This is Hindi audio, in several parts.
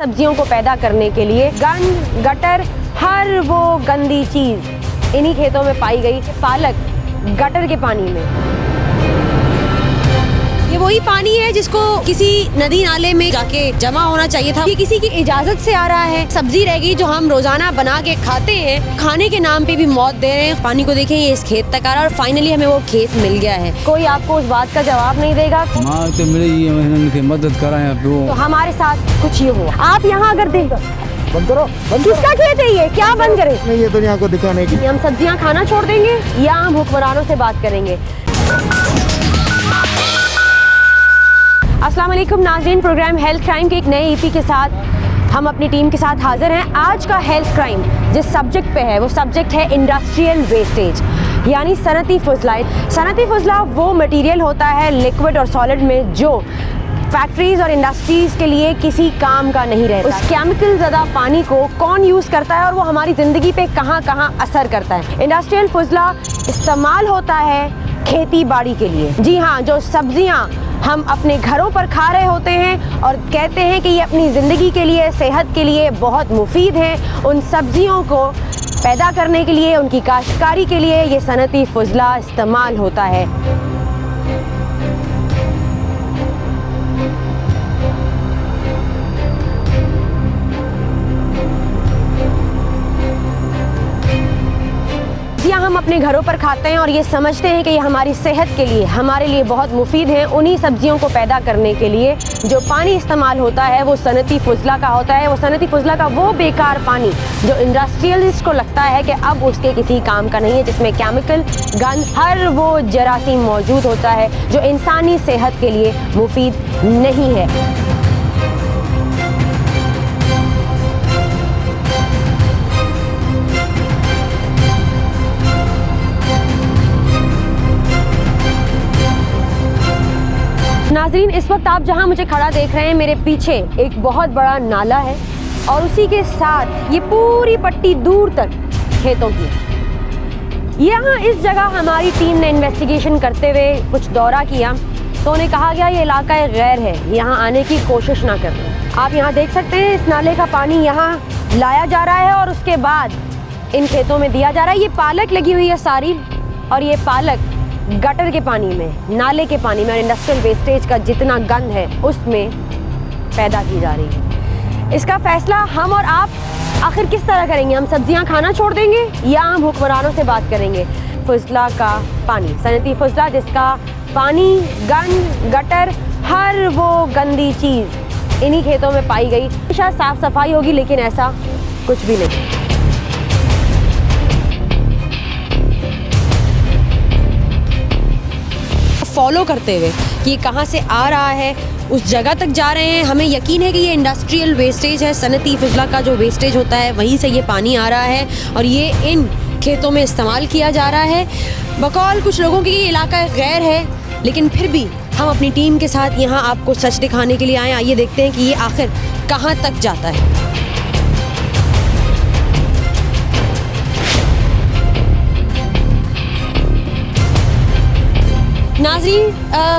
सब्जियों को पैदा करने के लिए गंद, गटर, हर वो गंदी चीज़ इन्हीं खेतों में पाई गई। पालक गटर के पानी में, ये वही पानी है जिसको किसी नदी नाले में जाके जमा होना चाहिए था। ये किसी की इजाजत से आ रहा है। सब्जी रह गई जो हम रोजाना बना के खाते हैं, खाने के नाम पे भी मौत दे रहे हैं। पानी को देखें, ये इस खेत तक आ रहा है और फाइनली हमें वो खेत मिल गया है। कोई आपको उस बात का जवाब नहीं देगा। तो मिले मदद कराएं तो हमारे साथ कुछ ये हुआ। आप यहाँ अगर देख बंद करो, किसका खेत है ये? क्या बंद करें? नहीं, ये दुनिया को दिखाने की। हम सब्जियाँ खाना छोड़ देंगे या हम हुक्मरानों से बात करेंगे? अस्सलाम वालेकुम नाज़रीन, प्रोग्राम हेल्थ क्राइम के एक नए ईपी के साथ हम अपनी टीम के साथ हाजिर हैं। आज का हेल्थ क्राइम जिस सब्जेक्ट पे है वो सब्जेक्ट है इंडस्ट्रियल वेस्टेज, यानी सनती फजला। सनती फजला वो मटेरियल होता है लिक्विड और सॉलिड में जो फैक्ट्रीज़ और इंडस्ट्रीज़ के लिए किसी काम का नहीं रहता। उस केमिकल ज़्यादा पानी को कौन यूज़ करता है और वो हमारी ज़िंदगी पे कहाँ कहाँ असर करता है। इंडस्ट्रियल फजला इस्तेमाल होता है खेती बाड़ी के लिए। जी हाँ, जो सब्जियाँ हम अपने घरों पर खा रहे होते हैं और कहते हैं कि ये अपनी ज़िंदगी के लिए, सेहत के लिए बहुत मुफीद हैं, उन सब्जियों को पैदा करने के लिए, उनकी काश्तकारी के लिए ये सनती फजला इस्तेमाल होता है। हम अपने घरों पर खाते हैं और ये समझते हैं कि ये हमारी सेहत के लिए, हमारे लिए बहुत मुफीद हैं। उन्हीं सब्जियों को पैदा करने के लिए जो पानी इस्तेमाल होता है वो सनती फजला का होता है। वो सनती फजला का वो बेकार पानी जो इंडस्ट्रियलिस्ट को लगता है कि अब उसके किसी काम का नहीं है, जिसमें केमिकल, गंद, हर वो जरासीम मौजूद होता है जो इंसानी सेहत के लिए मुफीद नहीं है। नाज़रीन, इस वक्त आप जहां मुझे खड़ा देख रहे हैं, मेरे पीछे एक बहुत बड़ा नाला है और उसी के साथ ये पूरी पट्टी दूर तक खेतों की। यहाँ इस जगह हमारी टीम ने इन्वेस्टिगेशन करते हुए कुछ दौरा किया तो उन्हें कहा गया ये इलाका गैर है, यहाँ आने की कोशिश ना करें। आप यहाँ देख सकते हैं इस नाले का पानी यहाँ लाया जा रहा है और उसके बाद इन खेतों में दिया जा रहा है। ये पालक लगी हुई है सारी और ये पालक गटर के पानी में, नाले के पानी में और इंडस्ट्रियल वेस्टेज का जितना गंद है उसमें पैदा की जा रही है। इसका फैसला हम और आप आखिर किस तरह करेंगे? हम सब्जियां खाना छोड़ देंगे या हम हुक्मरानों से बात करेंगे? फजला का पानी, सनती फजला, जिसका पानी, गंद, गटर, हर वो गंदी चीज़ इन्हीं खेतों में पाई गई। हमेशा साफ सफाई होगी लेकिन ऐसा कुछ भी नहीं। फॉलो करते हुए कि ये कहाँ से आ रहा है उस जगह तक जा रहे हैं। हमें यकीन है कि ये इंडस्ट्रियल वेस्टेज है, सनती फजला का जो वेस्टेज होता है वहीं से ये पानी आ रहा है और ये इन खेतों में इस्तेमाल किया जा रहा है। बकौल कुछ लोगों की ये इलाका गैर है, लेकिन फिर भी हम अपनी टीम के साथ यहाँ आपको सच दिखाने के लिए आए। आइए देखते हैं कि ये आखिर कहाँ तक जाता है। नाज़रीन,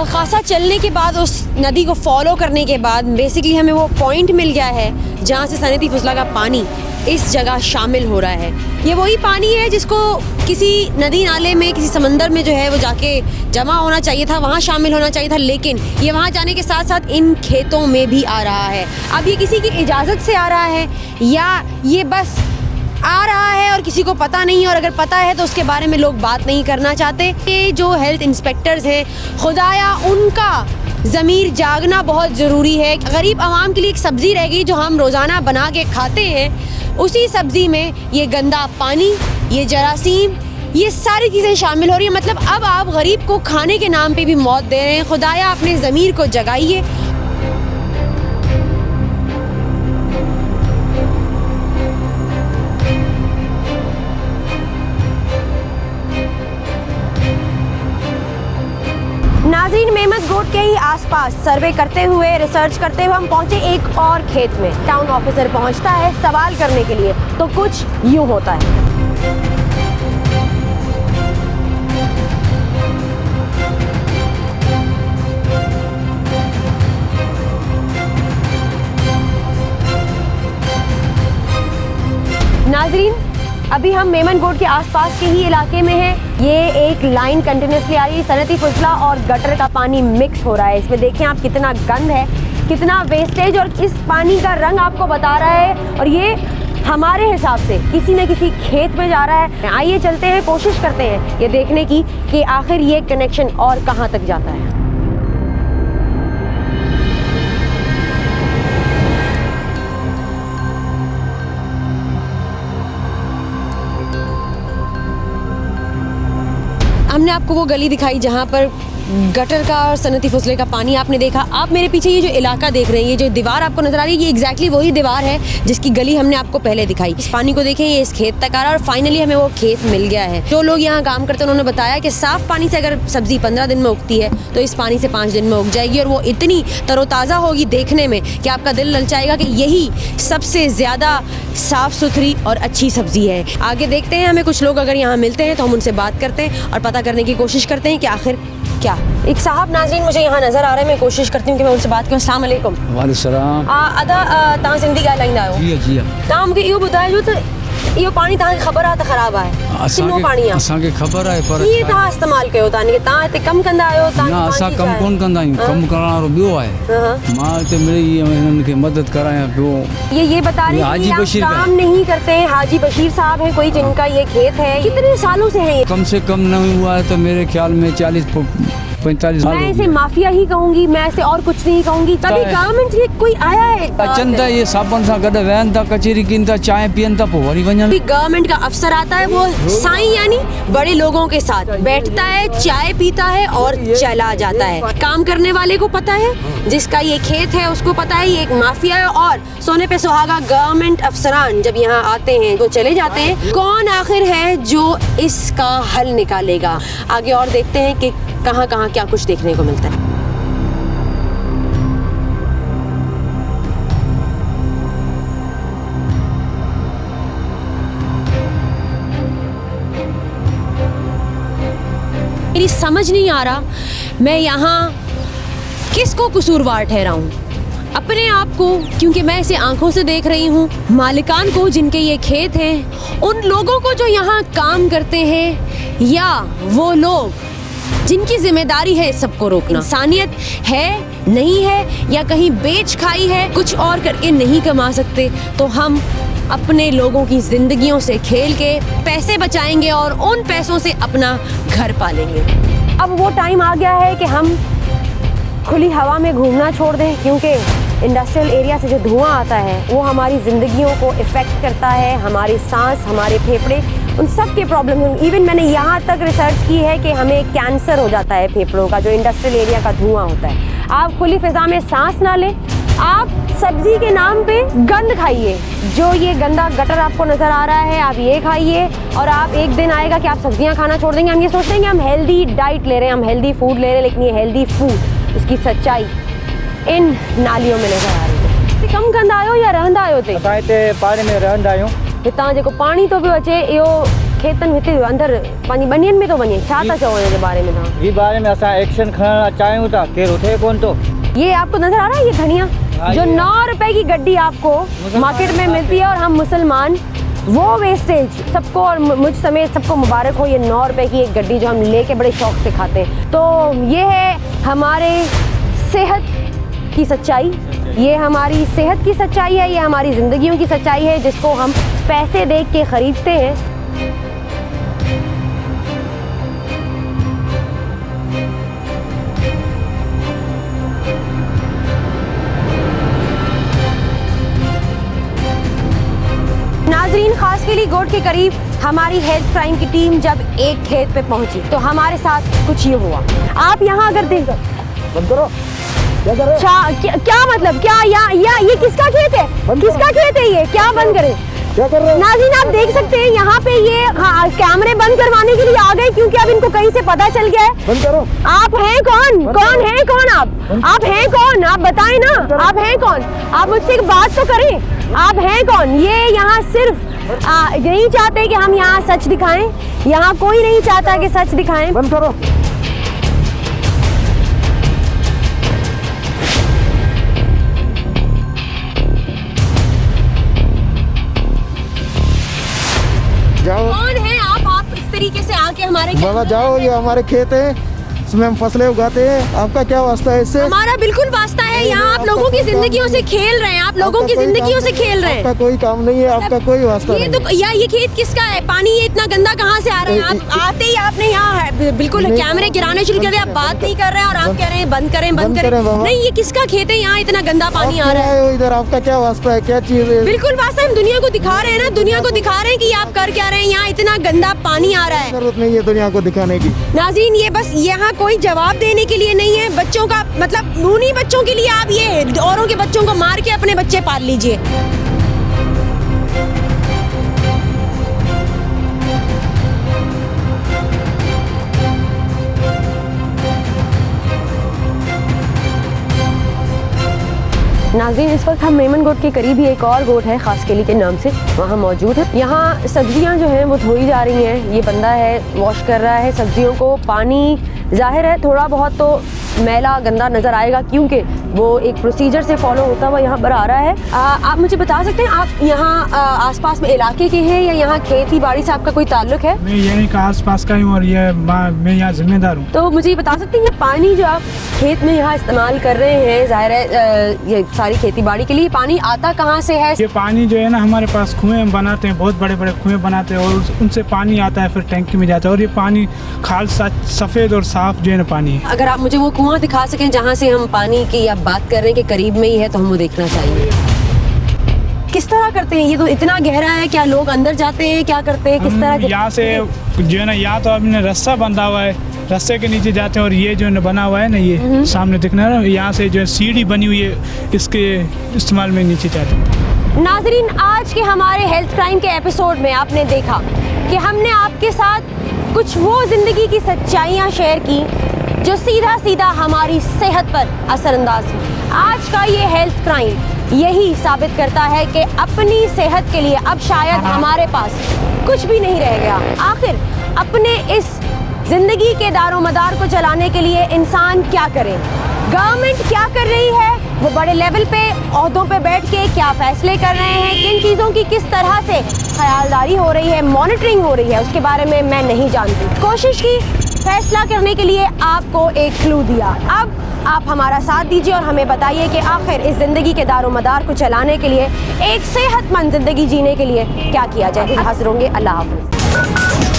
खासा चलने के बाद, उस नदी को फॉलो करने के बाद बेसिकली हमें वो पॉइंट मिल गया है जहाँ से सनती फजला का पानी इस जगह शामिल हो रहा है। ये वही पानी है जिसको किसी नदी नाले में, किसी समंदर में जो है वो जाके जमा होना चाहिए था, वहाँ शामिल होना चाहिए था, लेकिन ये वहाँ जाने के साथ साथ इन खेतों में भी आ रहा है। अब ये किसी की इजाज़त से आ रहा है या ये बस आ रहा है और किसी को पता नहीं है, और अगर पता है तो उसके बारे में लोग बात नहीं करना चाहते। ये जो हेल्थ इंस्पेक्टर्स हैं, खुदाया उनका ज़मीर जागना बहुत ज़रूरी है। गरीब आवाम के लिए एक सब्ज़ी रह गई जो हम रोज़ाना बना के खाते हैं, उसी सब्ज़ी में ये गंदा पानी, ये जरासीम, ये सारी चीज़ें शामिल हो रही हैं। मतलब अब आप गरीब को खाने के नाम पे भी मौत दे रहे हैं। खुदाया अपने ज़मीर को जगाइए। नाज़रीन, मेमस गोट के ही आसपास सर्वे करते हुए, रिसर्च करते हुए हम पहुंचे एक और खेत में। टाउन ऑफिसर पहुंचता है सवाल करने के लिए तो कुछ यूं होता है। नाजरीन, अभी हम मेमन गोड के आसपास के ही इलाके में हैं। ये एक लाइन कंटिन्यूसली आ रही है, सनती फजला और गटर का पानी मिक्स हो रहा है। इसमें देखें आप कितना गंद है, कितना वेस्टेज, और इस पानी का रंग आपको बता रहा है। और ये हमारे हिसाब से किसी न किसी खेत में जा रहा है। आइए चलते हैं, कोशिश करते हैं ये देखने की कि आखिर ये कनेक्शन और कहाँ तक जाता है। हमने आपको वो गली दिखाई जहाँ पर गटर का और सनती फसले का पानी आपने देखा। आप मेरे पीछे ये जो इलाका देख रहे हैं, ये जो दीवार आपको नजर आ रही है, ये एग्जैक्टली वही दीवार है जिसकी गली हमने आपको पहले दिखाई। इस पानी को देखें, ये इस खेत तक आ रहा है और फाइनली हमें वो खेत मिल गया है। जो लोग यहाँ काम करते हैं उन्होंने बताया कि साफ पानी से अगर सब्जी 15 दिन में उगती है तो इस पानी से 5 दिन में उग जाएगी, और वो इतनी तरोताज़ा होगी देखने में कि आपका दिल ललचाएगा कि यही सबसे ज़्यादा साफ़ सुथरी और अच्छी सब्जी है। आगे देखते हैं, हमें कुछ लोग अगर यहाँ मिलते हैं तो हम उनसे बात करते हैं और पता करने की कोशिश करते हैं कि आखिर क्या। एक साहब नाज़रीन मुझे यहाँ नज़र आ रहे हैं, मैं कोशिश करती हूँ कि मैं उनसे बात करूँ। अस्सलाम वालेकुम। वालेकुम सलाम। अदा तव्हां सिंधी ॻाल्हाईंदा आहियो? जी जी। तव्हां मूंखे इहो ॿुधाइजो त इहो पानी तव्हांखे ख़बर आहे त ख़राबु आहे? किनो पानी आहे? असांखे ख़बर आहे, पर कीअं तव्हां इस्तेमालु कयो था? यानी तव्हां हिते कमु कंदा आहियो? न, असां कमु कोन कंदा आहियूं, कमु करण वारो ॿियो आहे। मां हिते मिड़ई हिननि खे मदद करायां पियो। ये बता रहे हैं कि हाजी आप काम नहीं करते हैं। हाजी बशीर साहब हैं कोई जिनका ये खेत है। कितने सालों से है ये? कम से कम नहीं हुआ है तो मेरे ख्याल में 40-45 साल। मैं इसे माफिया ही कहूंगी, मैं इसे और कुछ नहीं कहूंगी। कभी गवर्नमेंट से कोई आया है? अचन था ये साबन सां गॾु वेहनि था, कचहरी कनि था, चांहि पीअनि था, पोइ वरी वञनि। गवर्नमेंट का अफसर आता है, वो साईं यानी बड़े लोगों के साथ बैठता है, चाय पीता है और चला जाता है। काम करने वाले को पता है, जिसका ये खेत है उसको पता है ये एक माफिया है, और सोने पे सुहागा गवर्नमेंट अफसरान जब यहाँ आते हैं वो चले जाते हैं। कौन आखिर है जो इसका हल निकालेगा? आगे और देखते हैं कि कहाँ कहाँ क्या कुछ देखने को मिलता है। मेरी समझ नहीं आ रहा मैं यहाँ किसको कसूरवार ठहराऊं, अपने आप को, क्योंकि मैं इसे आंखों से देख रही हूँ, मालिकान को जिनके ये खेत हैं, उन लोगों को जो यहाँ काम करते हैं, या वो लोग जिनकी जिम्मेदारी है इस सबको रोकना। इंसानियत है नहीं है, या कहीं बेच खाई है, कुछ और करके नहीं कमा सकते, तो हम अपने लोगों की जिंदगियों से खेल के पैसे बचाएंगे और उन पैसों से अपना घर पालेंगे। अब वो टाइम आ गया है कि हम खुली हवा में घूमना छोड़ दें, क्योंकि इंडस्ट्रियल एरिया से जो धुआं आता है वो हमारी ज़िंदगियों को इफ़ेक्ट करता है, हमारी सांस, हमारे फेफड़े, उन सब के प्रॉब्लम। इवन मैंने यहाँ तक रिसर्च की है कि हमें कैंसर हो जाता है फेफड़ों का, जो इंडस्ट्रियल एरिया का धुआं होता है। आप खुली फिज़ा में सांस ना लें, आप सब्जी के नाम पे गंद खाइए। जो ये गंदा गटर आपको नज़र आ रहा है, आप ये खाइए, और आप एक दिन आएगा कि आप सब्जियां खाना छोड़ देंगे। हम ये सोचते हैं कि हम हेल्दी डाइट ले रहे हैं, हम हेल्दी फूड ले रहे हैं, लेकिन ये हेल्दी फूड, उसकी सच्चाई इन नालियों में नज़र आ रही है। कम कंदा आहियो या रहंदा आहियो हिते? असां हिते पाड़े में रहंदा आहियूं। हितां जेको पाणी थो पियो अचे, इहो खेतनि हिते अंदरि पंहिंजी ॿनियुनि में थो वञे। छा था चओ हिन जे बारे में तव्हां? ई बारे में असां एक्शन खणणु चाहियूं था, केरु उथे कोन थो। ये आपको नजर आ रहा है ये धनिया, जो 9 रुपए की गड्डी आपको मार्केट में मिलती है, और हम मुसलमान वो वेस्टेज सबको, और मुझ समेत सबको मुबारक हो, ये 9 रुपए की एक गड्डी जो हम लेके बड़े शौक से खाते हैं। तो ये है हमारे सेहत की सच्चाई, ये हमारी सेहत की सच्चाई है, ये हमारी ज़िंदगियों की सच्चाई है, जिसको हम पैसे दे के ख़रीदते हैं। नाजरीन, खासकेली गोड के करीब हमारी हेल्थ क्राइम की टीम जब एक खेत पे पहुंची तो हमारे साथ कुछ ये हुआ। आप यहाँ अगर देख, बंद करो, क्या कर रहे हो? क्या मतलब, क्या या ये किसका खेत है? किसका खेत है ये? क्या बंद करे? क्या कर रहे हो? नाज़रीन, आप देख सकते हैं यहाँ पे ये कैमरे बंद करवाने के लिए आ गए, क्योंकि अब इनको कहीं से पता चल गया है। बंद करो। आप हैं कौन? कौन है कौन आप हैं कौन? आप बताएं ना, आप हैं कौन? आप मुझसे एक बात तो करें, आप हैं कौन? ये यहाँ सिर्फ नहीं चाहते कि हम यहाँ सच दिखाएं, यहाँ कोई नहीं चाहता कि सच दिखाएं। बंद करो। तरीके से आके हमारे बाबा जाओ, ये हमारे खेत है, इसमें हम फसलें उगाते हैं, आपका क्या वास्ता है इससे? हमारा बिल्कुल वास्ता है। यहाँ आप लोगों की जिंदगियों से खेल रहे हैं, आप लोगों की जिंदगियों से खेल रहे हैं। आपका कोई काम नहीं है, आपका कोई वास्ता ये नहीं। तो या ये खेत किसका है? पानी ये इतना गंदा कहाँ से आ रहा है? आप आते ही आपने यहाँ बिल्कुल कैमरे गिराने शुरू कर दिया, आप बात नहीं कर रहे हैं और आप कह रहे हैं बंद करें बंद करें। नहीं, ये किसका खेत है? यहाँ इतना गंदा पानी आ रहा है। इधर आपका क्या वास्ता है, क्या चीज है? बिल्कुल वास्ता, हम दुनिया को दिखा रहे हैं ना, दुनिया को दिखा रहे हैं कि आप कर क्या रहे हैं। यहाँ इतना गंदा पानी आ रहा है। जरूरत नहीं है दुनिया को दिखाने की। नाज़रीन, ये बस यहाँ कोई जवाब देने के लिए नहीं है। बच्चों का मतलब उन्हीं बच्चों के लिए आप ये औरों के बच्चों को मार के अपने बच्चे पाल लीजिए। नाज़रीन, इस वक्त हम मेमन गोट के करीब ही एक और गोट है खासकेली के नाम से, वहाँ मौजूद है। यहाँ सब्जियाँ जो हैं वो धोई जा रही हैं। ये बंदा है वॉश कर रहा है सब्जियों को। पानी जाहिर है थोड़ा बहुत तो मैला गंदा नज़र आएगा क्योंकि वो एक प्रोसीजर से फॉलो होता हुआ यहाँ पर आ रहा है। आप मुझे बता सकते हैं आप यहाँ आसपास में इलाके के हैं या यहाँ खेती बाड़ी से आपका कोई ताल्लुक है? मैं यहीं का आसपास का हूँ और मैं यहाँ जिम्मेदार हूँ। तो मुझे ये बता सकते हैं ये पानी जो आप खेत में यहाँ इस्तेमाल कर रहे हैं, जाहिर है ये सारी खेती बाड़ी के लिए, पानी आता कहाँ से है? ये पानी जो है ना हमारे पास कुएं बनाते हैं, बहुत बड़े बड़े कुएं बनाते हैं और उनसे पानी आता है, फिर टैंकी में जाता है और ये पानी खालसा सफ़ेद और साफ जो है ना पानी है। अगर आप मुझे वो कुआं दिखा सकें जहाँ से हम पानी की आप बात कर रहे हैं कि करीब में ही है, तो हम वो देखना चाहिए। किस तरह करते हैं? ये तो इतना गहरा है, क्या लोग अंदर जाते हैं, क्या करते हैं, किस तरह? यहाँ से जो है ना, यहाँ तो हमने रस्सा बंधा हुआ है, रस्से के नीचे जाते हैं और ये जो है बना हुआ है ना, ये सामने दिखना है ना, यहाँ से जो है सीढ़ी बनी हुई है, इसके इस्तेमाल में नीचे जाते हैं। नाजरीन, आज के हमारे हेल्थ क्राइम के एपिसोड में आपने देखा कि हमने आपके साथ कुछ वो जिंदगी की सच्चाइयाँ शेयर की जो सीधा सीधा हमारी सेहत पर असरअंदाज हुई। आज का ये हेल्थ क्राइम यही साबित करता है कि अपनी सेहत के लिए अब शायद हमारे पास कुछ भी नहीं रह गया। आखिर अपने इस जिंदगी के दारोमदार को चलाने के लिए इंसान क्या करे? गवर्नमेंट क्या कर रही है? वो बड़े लेवल पे ओहदों पे बैठ के क्या फैसले कर रहे हैं? किन चीज़ों की किस तरह से ख्यालदारी हो रही है, मॉनिटरिंग हो रही है, उसके बारे में मैं नहीं जानती। कोशिश की फैसला करने के लिए आपको एक क्लू दिया। अब आप हमारा साथ दीजिए और हमें बताइए कि आखिर इस ज़िंदगी के दारोमदार को चलाने के लिए, एक सेहतमंद ज़िंदगी जीने के लिए क्या किया जाए। हाजिर होंगे। अल्लाह हाफ़िज़।